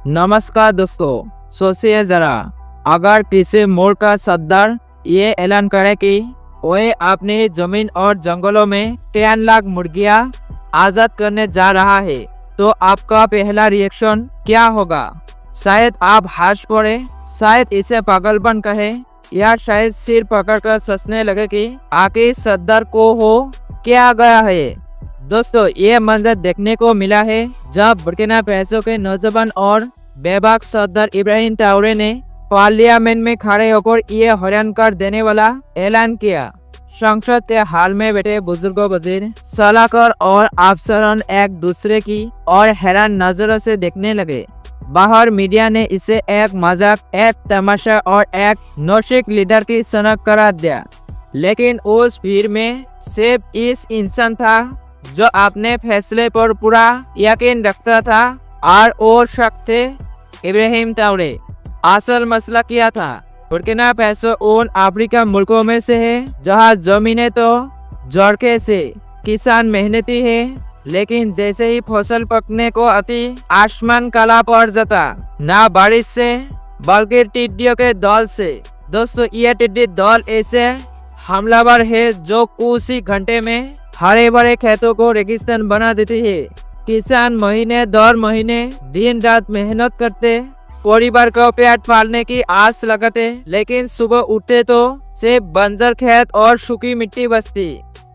नमस्कार दोस्तों, सोचिए जरा, अगर किसी मुल्क का सरदार ये ऐलान करे कि वह अपनी जमीन और जंगलों में 10 लाख मुर्गियां आजाद करने जा रहा है, तो आपका पहला रिएक्शन क्या होगा? शायद आप हंस पड़े, शायद इसे पागलपन कहे, या शायद सिर पकड़कर सोचने लगे कि आखिर सरदार को हो क्या गया है। दोस्तों, ये मंजर देखने को मिला है जब बुर्किना फासो के नौजवान और बेबाक सरदार इब्राहिम ट्राओरे ने पार्लियामेंट में खड़े होकर ये हैरान कर देने वाला ऐलान किया। संसद के हाल में बैठे बुजुर्गों, वजीर, सलाहकार और अफसरान एक दूसरे की और हैरान नजरों से देखने लगे। बाहर मीडिया ने इसे एक मजाक, एक तमाशा और एक नौशिक लीडर की सनक करार दिया, लेकिन उस भीड़ में सिर्फ इस इंसान था जो अपने फैसले पर पूरा यकीन रखता था, और वो शख्स थे इब्राहिम ट्राओरे। असल मसला क्या था? बुर्किना फासो उन अफ्रीका मुल्कों में से है जहां जमीनें तो जोरके से, किसान मेहनती है, लेकिन जैसे ही फसल पकने को आती, आसमान काला पड़ जाता, ना बारिश से बल्कि टिड्डियों के दल से। दोस्तों, ये टिड्डी दल ऐसे हमलावर है जो कुछ ही घंटे में हरे भरे खेतों को रेगिस्तान बना देती है। किसान महीने दर महीने दिन रात मेहनत करते, परिवार को पेट पालने की आस लगाते, लेकिन सुबह उठते तो सिर्फ बंजर खेत और सूखी मिट्टी बचती।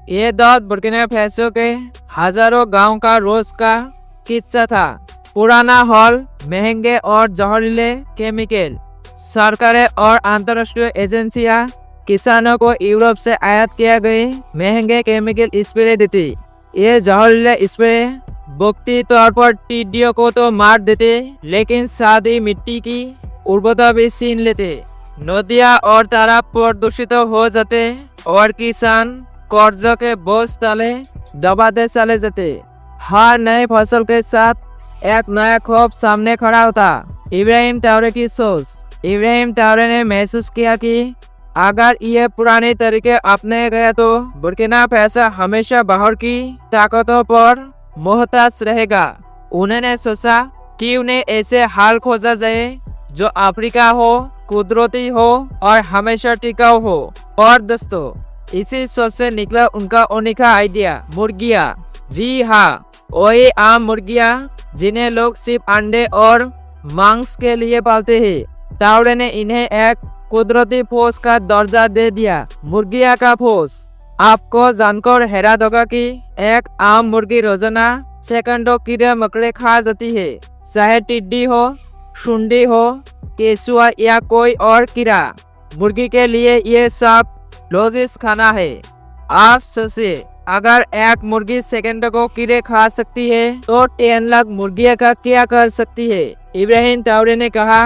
ये दौर बुर्किना फासो के हजारों गांव का रोज का किस्सा था। पुराना हॉल, महंगे और जहरीले केमिकल, सरकारें और अंतर्राष्ट्रीय एजेंसियां किसानों को यूरोप से आयात किए गए महंगे केमिकल स्प्रे देती। ये जहरीले स्प्रे बुकती तौर पर टिड्डियों को तो मार देते, लेकिन साथ ही मिट्टी की उर्वरता भी छीन लेते। नदियाँ और तालाब प्रदूषित हो जाते और किसान कर्ज के बोझ तले दबाते चले जाते। हर नए फसल के साथ एक नया खौफ सामने खड़ा होता। इब्राहिम ट्राओरे की सोच। इब्राहिम ट्राओरे ने महसूस किया कि अगर ये पुराने तरीके अपने गए तो बुर्किना फासो हमेशा बाहर की ताकतों पर मोहताज रहेगा। उन्होंने सोचा कि उन्हें ऐसे हाल खोजा जाए जो अफ्रीका हो, कुदरती हो और हमेशा टिकाऊ हो। और दोस्तों, इसी सोच से निकला उनका अनोखा आइडिया, मुर्गियाँ। जी हाँ, वही आम मुर्गियाँ जिन्हें लोग सिर्फ अंडे और मांस के लिए पालते हैं। ट्राओरे ने इन्हें एक कुदरती फौज का दर्जा दे दिया, मुर्गियाँ का फौज। आपको जानकर हैरान होगा कि एक आम मुर्गी रोजाना सैकड़ों कीड़े मकोड़े खा जाती है, चाहे टिड्डी हो, सुंडी हो, केचुआ या कोई और कीड़ा। मुर्गी के लिए ये सब लजीज खाना है। आप सोचिए, अगर एक मुर्गी सेकंड को कीड़े खा सकती है तो 10 लाख मुर्गियां का क्या कर सकती है? इब्राहिम ट्राओरे ने कहा,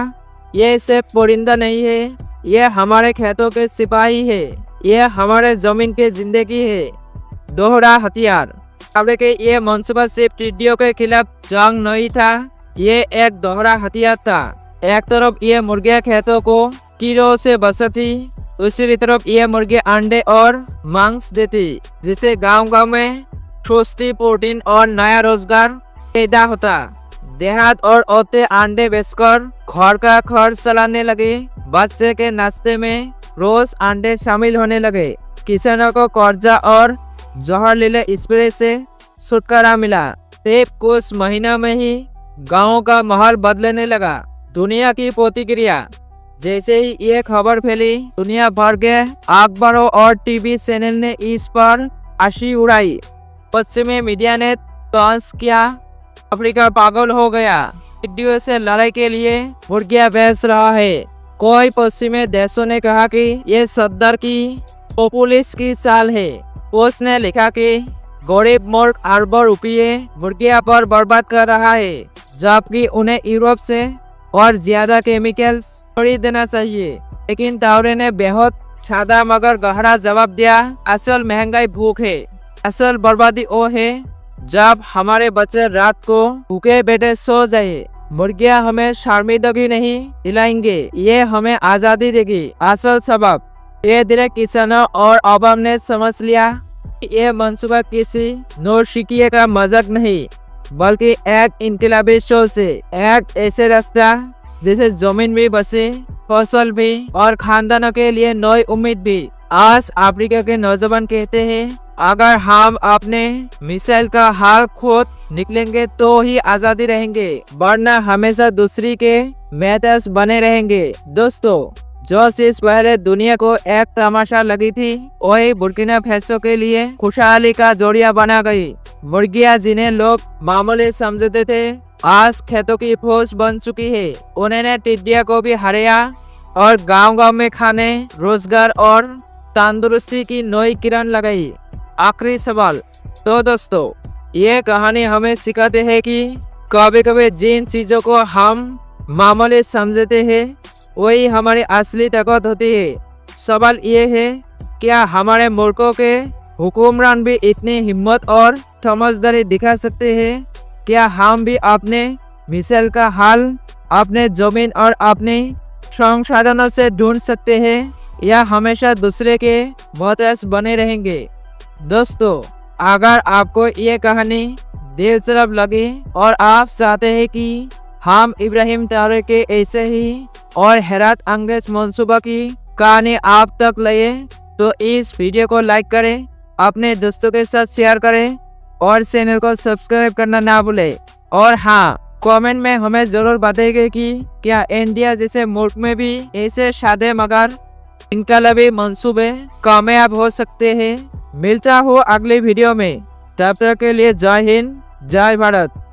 ये सिर्फ परिंदा नहीं है, ये हमारे खेतों के सिपाही है, ये हमारे जमीन की जिंदगी है। दोहरा हथियार। ट्राओरे के ये मंसूबा सिर्फ टिड्डियों के खिलाफ जंग नहीं था, ये एक दोहरा हथियार था। एक तरफ ये मुर्गियां खेतों को कीड़ों से बचाती, दूसरी तरफ ये मुर्गी अंडे और मांस देती, जिससे गांव-गांव में सस्ती प्रोटीन और नया रोजगार पैदा होता। देहात और औरतें अंडे बेचकर घर का खर्च चलाने लगे। बच्चे के नाश्ते में रोज अंडे शामिल होने लगे। किसानों को कर्जा और जहरीले स्प्रे से छुटकारा मिला। सिर्फ कुछ महीनों में ही गाँव का माहौल बदलने लगा। दुनिया की प्रतिक्रिया। जैसे ही ये खबर फैली, दुनिया भर के अखबारों और टीवी चैनल ने इस पर हंसी उड़ाई। पश्चिमी मीडिया ने तंज किया, अफ्रीका पागल हो गया, टिड्डियों से लड़ाई के लिए मुर्गियां बेच रहा है। कोई पश्चिमी देशों ने कहा कि ये सरदार की पॉपुलिस्ट की चाल है। पोस्ट ने लिखा कि गरीब मुल्क अरबों रुपये मुर्गियां पर बर्बाद कर रहा है, जबकि उन्हें यूरोप से और ज्यादा केमिकल्स खरीदना चाहिए। लेकिन ट्राओरे ने बेहद सादा मगर गहरा जवाब दिया, असल महंगाई भूख है, असल बर्बादी वो है जब हमारे बच्चे रात को भूखे बैठे सो जाए। मुर्गियां हमें शर्मिंदगी नहीं दिलाएंगे, ये हमें आजादी देगी। असल सबब। धीरे धीरे किसानों और अवाम ने समझ लिया कि ये मंसूबा किसी नौसिखिए का मजाक नहीं, बल्कि एक इनकलाबी सोच से एक ऐसे रास्ता जिसे जमीन भी बसे, फसल भी और खानदानों के लिए नई उम्मीद भी। आज अफ्रीका के नौजवान कहते हैं, अगर हम अपने मिसाइल का हाल खुद निकलेंगे तो ही आजादी रहेंगे, वरना हमेशा दूसरी के मेहताज बने रहेंगे। दोस्तों, जो चीज पहले दुनिया को एक तमाशा लगी थी, वही बुर्किना फासो के लिए खुशहाली का जरिया बना गई। मुर्गियां जिन्हें लोग मामूली समझते थे, आज खेतों की फौज बन चुकी है। उन्होंने टिड्डिया को भी हराया और गांव-गांव में खाने, रोजगार और तंदुरुस्ती की नई किरण लगाई। आखिरी सवाल, तो दोस्तों, ये कहानी हमें सिखाते हैं कि कभी कभी जिन चीजों को हम मामूली समझते हैं वही हमारी असली ताकत होती है। सवाल ये है, क्या हमारे मुल्कों के हुक्मरान भी इतनी हिम्मत और समझदारी दिखा सकते हैं? क्या हम भी अपने मिसाइल का हल अपने जमीन और अपने संसाधनों से ढूंढ सकते हैं, या हमेशा दूसरे के मोहताज बने रहेंगे? दोस्तों, अगर आपको ये कहानी दिलचस्प लगी और आप चाहते हैं कि हम इब्राहिम ट्राओरे के ऐसे ही और हैरत अंगेज मंसूबा की कहानी आप तक लाए, तो इस वीडियो को लाइक करें, अपने दोस्तों के साथ शेयर करें और चैनल को सब्सक्राइब करना ना भूलें। और हाँ, कमेंट में हमें जरूर बताइए कि क्या इंडिया जैसे मुल्क में भी ऐसे सादे मगर इनकलाबी मंसूबे कामयाब हो सकते हैं। मिलता हूँ अगले वीडियो में, तब तक के लिए जय हिंद, जय भारत।